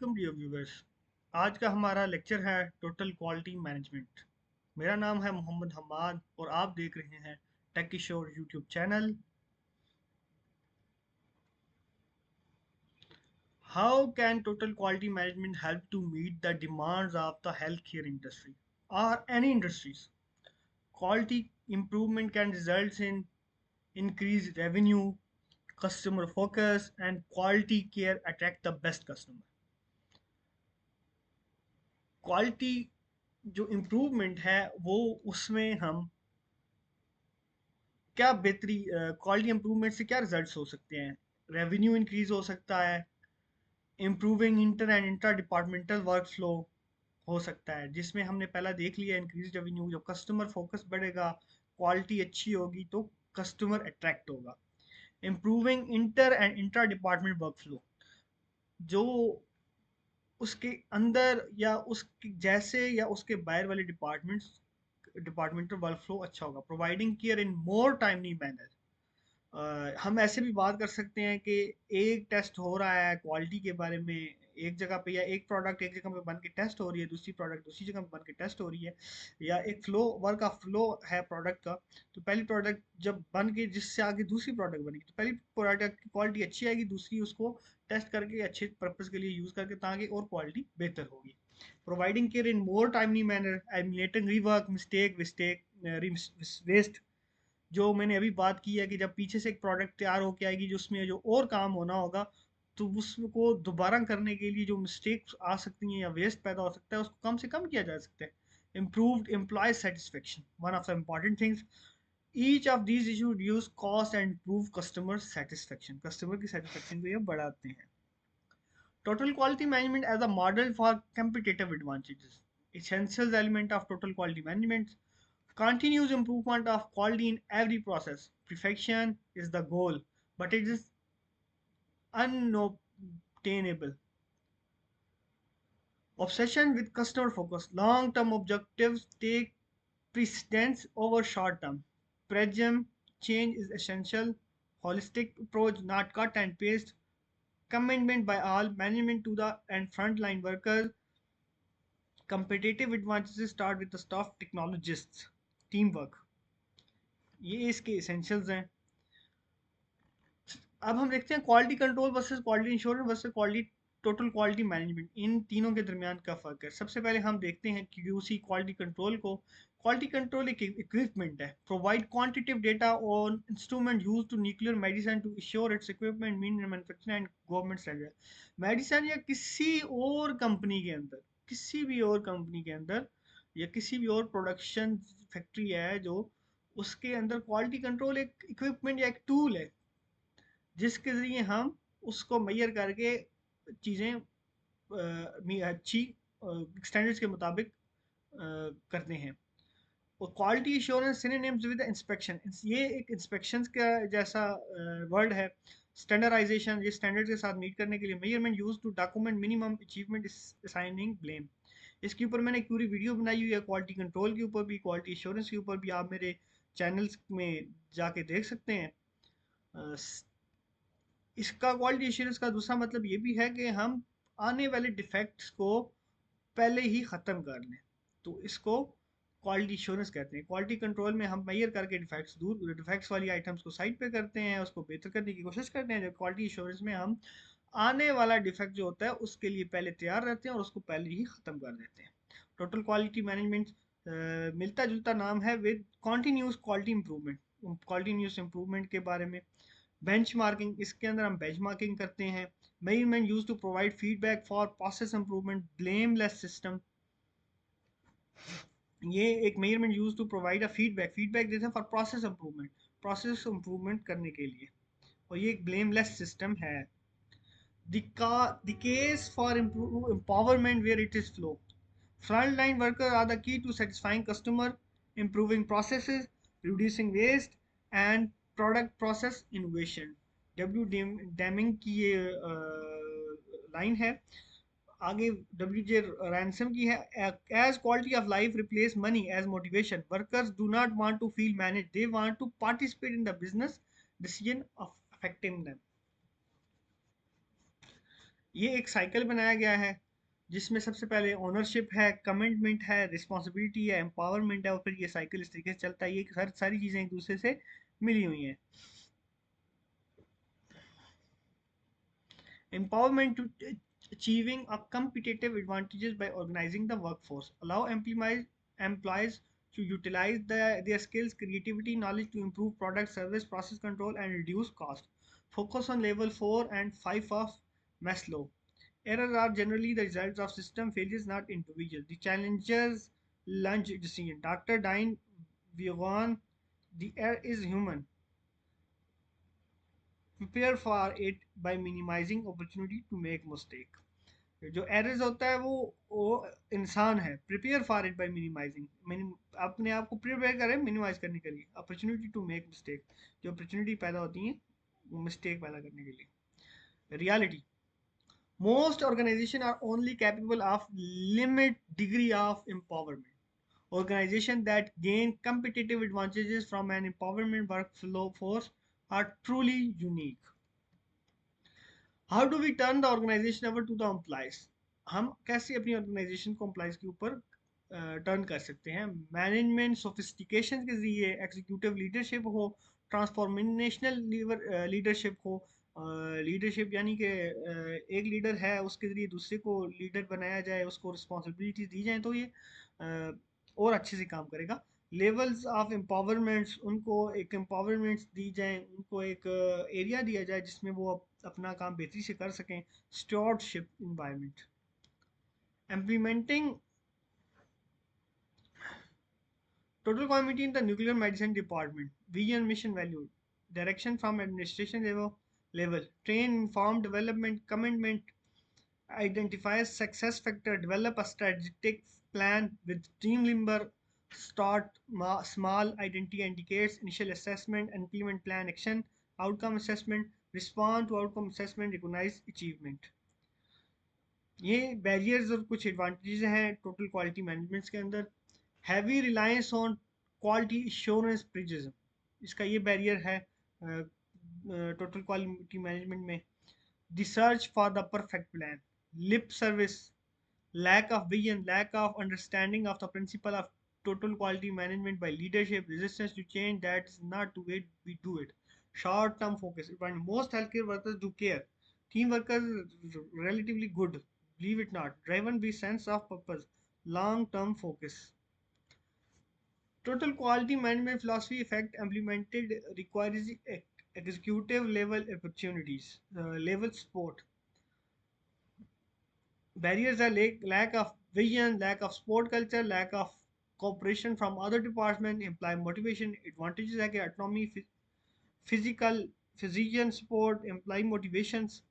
Welcome dear viewers. आज का हमारा लेक्चर है टोटल क्वालिटी मैनेजमेंट। मेरा नाम है मोहम्मद हम्माद और आप देख रहे हैं tech Kishore YouTube channel. How can total quality management help to meet the demands of the health care industry और any industries? Quality improvement can result in increased revenue, customer focus, and quality care attract the best customer. Quality जो improvement है वो उसमें हम क्या बेहतरी quality improvement से क्या रिजल्ट्स हो सकते हैं? रेवेन्यू इंक्रीज हो सकता है, improving inter and inter departmental work flow हो सकता है, जिसमें हमने पहला देख लिया इंक्रीज रेवेन्यू। जब कस्टमर फोकस बढ़ेगा, क्वालिटी अच्छी होगी तो कस्टमर अट्रैक्ट होगा। Improving inter and inter department work flow, जो उसके अंदर या उसके जैसे या उसके बाहर वाले डिपार्टमेंटल वर्क फ्लो अच्छा होगा। Providing care in more timely manner, हम ऐसे भी बात कर सकते हैं कि एक टेस्ट हो रहा है क्वालिटी के बारे में एक जगह पे, या एक प्रोडक्ट एक जगह पे बन के टेस्ट हो रही है, दूसरी प्रोडक्ट दूसरी जगह पे बन के टेस्ट हो रही है, या एक फ्लो वर्क का फ्लो है प्रोडक्ट का। तो पहली प्रोडक्ट जब बन के जिससे आगे दूसरी प्रोडक्ट बनेगी, तो पहली प्रोडक्ट की क्वालिटी अच्छी आएगी, दूसरी उसको टेस्ट करके अच्छे पर्पज के लिए यूज करके ताकि और क्वालिटी बेहतर होगी। Providing care in more timely manner, eliminating rework mistake waste. जो मैंने अभी बात की है कि जब पीछे से एक प्रोडक्ट तैयार होके आएगी जिसमें जो और काम होना होगा, तो उसको दोबारा करने के लिए जो मिस्टेक्स आ सकती हैं या वेस्ट पैदा हो सकता है उसको कम से कम किया जा सकता है। Improved employ satisfaction, one of the important things. Each of these issue reduce cost and improve customer satisfaction, customer की सेटिस्फेक्शन को ये बढ़ाते हैं। Total quality management as a model for competitive advantages, essential element of total quality management. Continuous improvement of quality in every process. Perfection is the goal, but it is unobtainable. Obsession with customer focus. Long term objectives take precedence over short term. Pragma change is essential. Holistic approach, not cut and paste. Commitment by all management to the and frontline workers. Competitive advantages start with the staff technologists. Teamwork. ये इसके essentials हैं। अब हम देखते हैं quality control versus quality insurance versus quality total quality management, इन तीनों के दरमियान का फ़र्क है। सबसे पहले हम देखते हैं क्यूसी क्वालिटी कंट्रोल को। क्वालिटी कंट्रोल एक इक्विपमेंट है, provide quantitative data on instrument use to nuclear medicine to ensure its equipment mean manufacturing and government standard. Medicine या किसी और कंपनी के अंदर, किसी भी और कंपनी के अंदर या किसी भी और प्रोडक्शन फैक्ट्री है जो, उसके अंदर क्वालिटी कंट्रोल एक इक्विपमेंट या एक टूल है जिसके ज़रिए हम उसको मेजर करके चीज़ें अच्छी स्टैंडर्ड्स के मुताबिक करते हैं। और quality assurance synonyms with inspection, ये एक इंस्पेक्शन का जैसा वर्ड है। स्टैंडर्डाइजेशन, ये स्टैंडर्ड के साथ मीट करने के लिए। Measurement use to document minimum achievement assigning blame. इसके ऊपर मैंने एक पूरी वीडियो बनाई हुई है, क्वालिटी कंट्रोल के ऊपर भी, क्वालिटी एश्योरेंस के ऊपर भी, आप मेरे चैनल्स में जाके देख सकते हैं। इसका क्वालिटी एश्योरेंस का दूसरा मतलब ये भी है कि हम आने वाले डिफेक्ट्स को पहले ही ख़त्म कर लें, तो इसको क्वालिटी एश्योरेंस कहते हैं। क्वालिटी कंट्रोल में हम मेजर करके डिफेक्ट्स वाली आइटम्स को साइड पे करते हैं, उसको बेहतर करने की कोशिश करते हैं। जब क्वालिटी एश्योरेंस में हम आने वाला डिफेक्ट जो होता है उसके लिए पहले तैयार रहते हैं और उसको पहले ही ख़त्म कर देते हैं। टोटल क्वालिटी मैनेजमेंट मिलता जुलता नाम है with continuous quality improvement, continuous improvement के बारे में। बेंचमार्किंग, इसके अंदर हम बेंचमार्किंग करते हैं। Measurement use to provide feedback for process improvement, blameless system. ये एक measurement use to provide a feedback देते हैं फॉर प्रोसेस इंप्रूवमेंट करने के लिए, और ये एक ब्लेमलेस सिस्टम है। The case for empowerment where it is flow. Frontline workers are the key to satisfying customer, improving processes, reducing waste, and product process innovation. W Deming की ये line है। आगे डब्ल्यू जे रैनसम की है, as quality of life replace money as motivation, workers do not want to feel manage, they want to participate in the business decision of affecting them. ये एक cycle बनाया गया है जिसमें सबसे पहले ओनरशिप है, कमिटमेंट है, रिस्पॉन्सिबिलिटी है, एम्पावरमेंट है, और फिर ये साइकिल इस तरीके से चलता है। ये सारी चीज़ें एक दूसरे से मिली हुई हैं। Empowerment to achieving a competitive advantages by organizing the workforce. Allow employees to utilize their skills, creativity, knowledge to improve product, service, process control, and reduce cost. Focus on level 4 and 5 of Maslow. Errors are generally the results of system failures, not individual. The challenges lunge decision. Dr. Dine Vigon, the error is human. Prepare for it by minimizing opportunity to make mistake. जो errors होता है वो इंसान है। Prepare for it by minimising, अपने आप को prepare करें मिनिमाइज करने के लिए। अपॉर्चुनिटी टू मेक मिस्टेक, जो अपॉर्चुनिटी पैदा होती है वो मिस्टेक पैदा करने के लिए। Reality, most organizations are only capable of limit degree of empowerment. Organizations that gain competitive advantages from an empowerment workflow force are truly unique. How do we turn the organisation over to the employees, हम कैसे अपनी organisation को employees के ऊपर turn कर सकते हैं। Management sophistication के जरिए, एग्जीक्यूटिव लीडरशिप हो, ट्रांसफॉर्मेशनल लीडरशिप हो। लीडरशिप यानी कि एक लीडर है उसके जरिए दूसरे को लीडर बनाया जाए, उसको रिस्पॉन्सिबिलिटी दी जाए, तो ये और अच्छे से काम करेगा। लेवल्स ऑफ एम्पावरमेंट्स, उनको एक एम्पावरमेंट्स दी जाए, उनको एक एरिया दिया जाए जिसमें वो अपना काम बेहतरी से कर सकें। Stewardship environment, implementing total committee in the nuclear medicine department, vision, mission, value, direction from administration level, train, inform, development, commitment, identify success factor, develop a strategic plan with team member, start small, identity indicators, initial assessment, implement plan action, outcome assessment, respond to outcome assessment, recognize achievement. ये barriers और कुछ advantages हैं total quality management के अंदर। Heavy reliance on quality assurance prism, इसका ये barrier है total quality management में। The search for the perfect plan, lip service, lack of vision, lack of understanding of the principle of total quality management by leadership, resistance to change, that is not the way we do it. Short term focus, when most healthcare workers do care, team workers relatively good, believe it not, driven by sense of purpose, long term focus. Total quality management philosophy effect implemented requires executive level opportunities, level support. Barriers are lack of vision, lack of sport culture, lack of cooperation from other departments, employee motivation, advantages like autonomy, physical, physician support, employee motivations.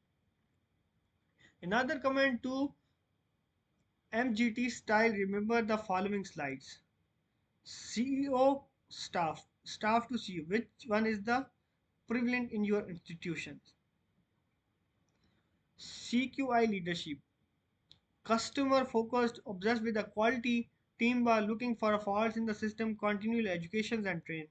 Another comment to MGT style, remember the following slides. CEO staff to CEO, which one is the prevalent in your institutions? CQI leadership, customer focused, obsessed with the quality, team bar looking for faults in the system, continual education and train.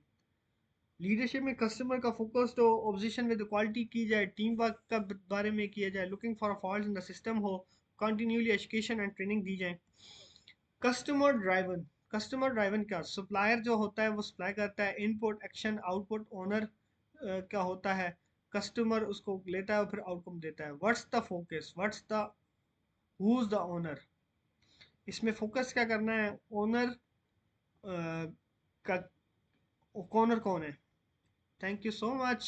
Leadership में customer का focus हो, objection with quality की जाए, team work का बारे में किया जाए, looking for faults in the system हो, कंटिन्यूली एजुकेशन एंड ट्रेनिंग दी जाए। कस्टमर ड्राइवन क्या, सप्लायर जो होता है वो सप्लाई करता है, इनपुट एक्शन आउटपुट ओनर क्या होता है, कस्टमर उसको लेता है और फिर आउटकम देता है। What's the focus, what's the who is the owner, इसमें फोकस क्या करना है, ओनर का ओनर कौन है। Thank you so much.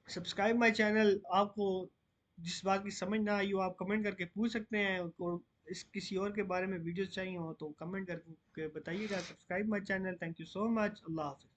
Subscribe my channel. आपको जिस बात की समझ ना आई हो आप कमेंट करके पूछ सकते हैं, और इस किसी और के बारे में वीडियो चाहिए हो तो कमेंट करके बताइएगा। Subscribe my channel. Thank you so much. अल्लाह हाफिज़।